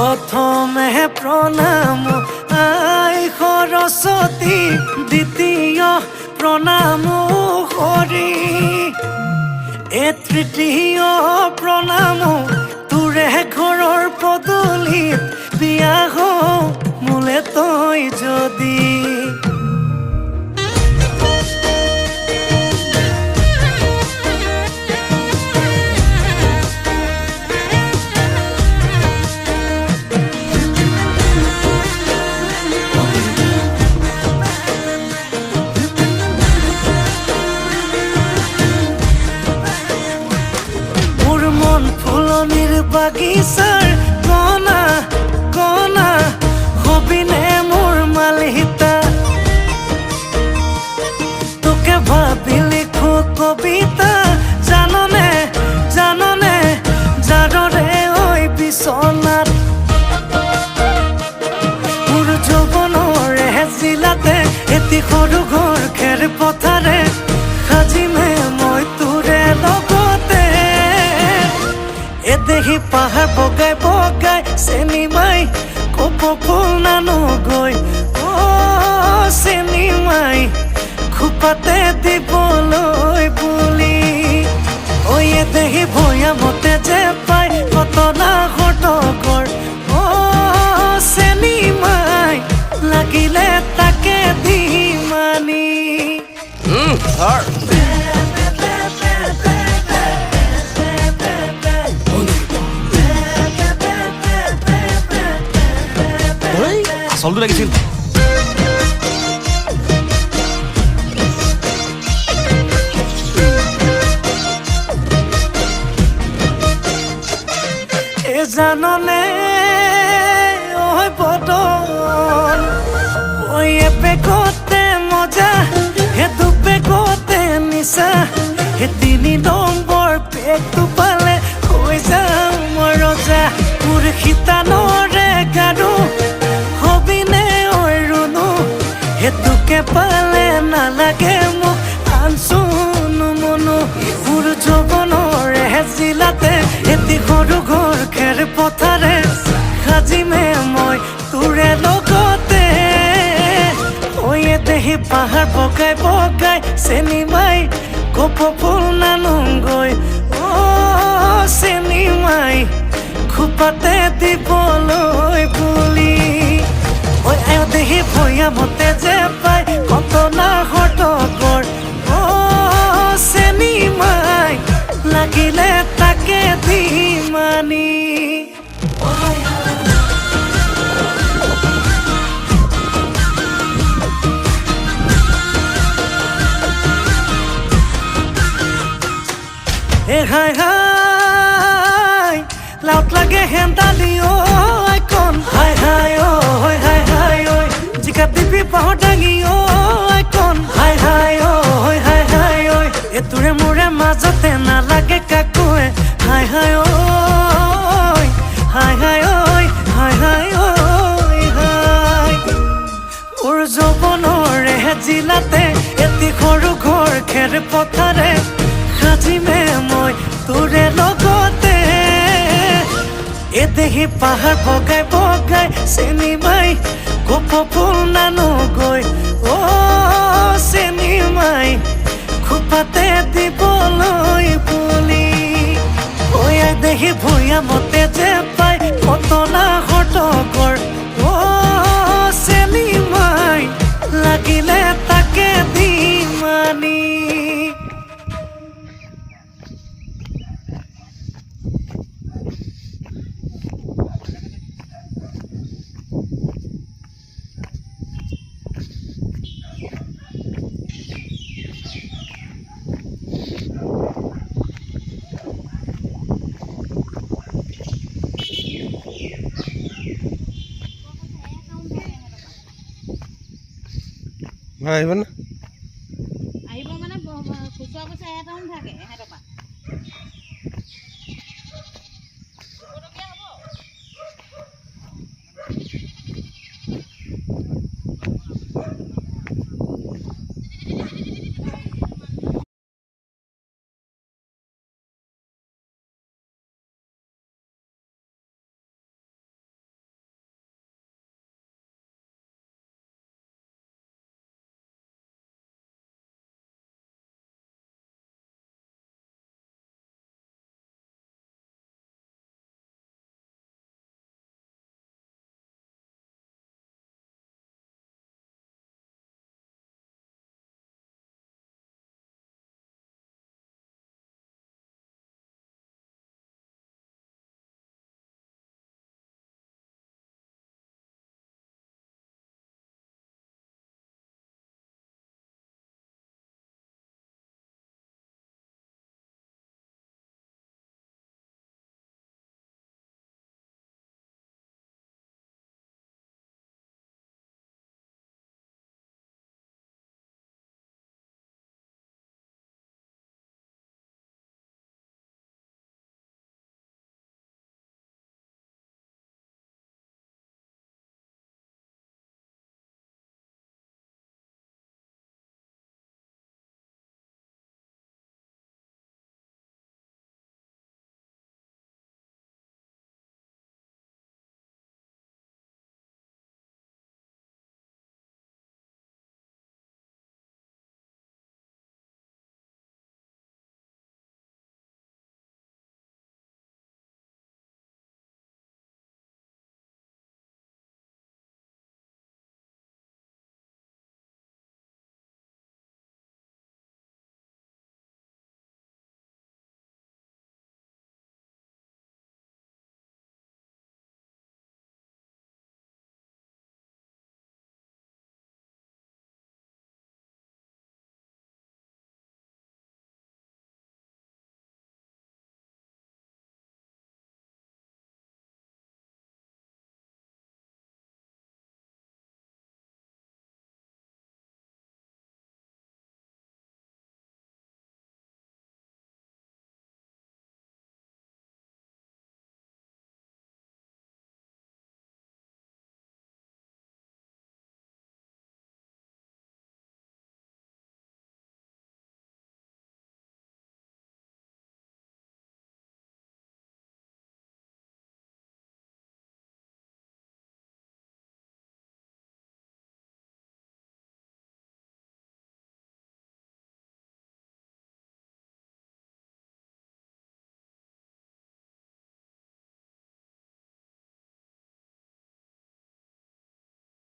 প্ৰথমে প্ৰণাম আই সৰস্বতী, দ্বিতীয় প্ৰণাম হৰি, এ তৃতীয় প্ৰণাম তোৰে ঘৰৰ পদূলিত, বিয়া হওঁ মোলে তই যদি। ফুলনিৰ বাগিচাৰ কণা কণা হবিনে মোৰ মালিতা, তোকে ভাবি লিখো কবিতা, জাননে জাননে যাদৰে ঐ বিচনাত, মোৰ যৌৱনৰে জিলাতে এটি সৰু ঘৰ খেৰ পথাৰে, সাজিমে মই তোৰে লগতে, দেহি পাহাৰ বগাই বগাই চেনি মাই কপৌ ফুল নানো গৈ, চেনি মাই খোপাতে দিবলৈ বুলি, দেহি ভৈয়ামতে যে পাই কটনা ঘটকৰ, চেনি মাই লাগিলে তাকে দি মানি। আচলটো লাগিছিল। জাননে ঐ বদন, এপেকতে মজা, হে দুপেকতে নিচা, হে 3 নম্বৰ পেকটো পালে হৈ যাম মই ৰজা, মোৰ শীতানৰে গাৰু হবিনে ঐ ৰুণু, হেতুকে পালে নালাগে মোক আনচুনো মনো, মোৰ যৌৱনৰে জিলাতে এটি সৰু ঘৰ খেৰ পথাৰে, সাজিমে মই তোৰে লগতে, দেহি পাহাৰ বগাই বগাই চেনি মাই কপৌ ফুল নানোগৈ, চেনি মাই খোপাতে দিবলৈ বুলি, দেহি ভৈয়ামতে যে পাই কটনা ঘটকৰ, চেনি মাই লাগিলে তাকে দি মানি। হাই হাই লাউট লাগে হেন্দালি আইকন, হাই হাই হাই হাই ঐ জিকা দিবি পাহৰ দাঙি আইকন, হাই হাই হাই হাই ঐ এটোৰে মোৰে মাজতে নালাগে কাকোৱে, হাই হাই হাই হাই হাই হাই হাই, মোৰ যৌৱনৰে জিলাতে এটি সৰু ঘৰ খেৰ পথাৰে, সাজিমে মই তোৰে লগতে, দেহি পাহাৰ বগাই বগাই চেনি মাই কপৌ ফুল নানোগৈ, চেনি মাই খোপাতে দিবলৈ বুলি, দেহি ভৈয়ামতে যে পাই কটনা ঘটকৰ, চেনি মাই লাগিলে তাকে দি মানি। আহিব না।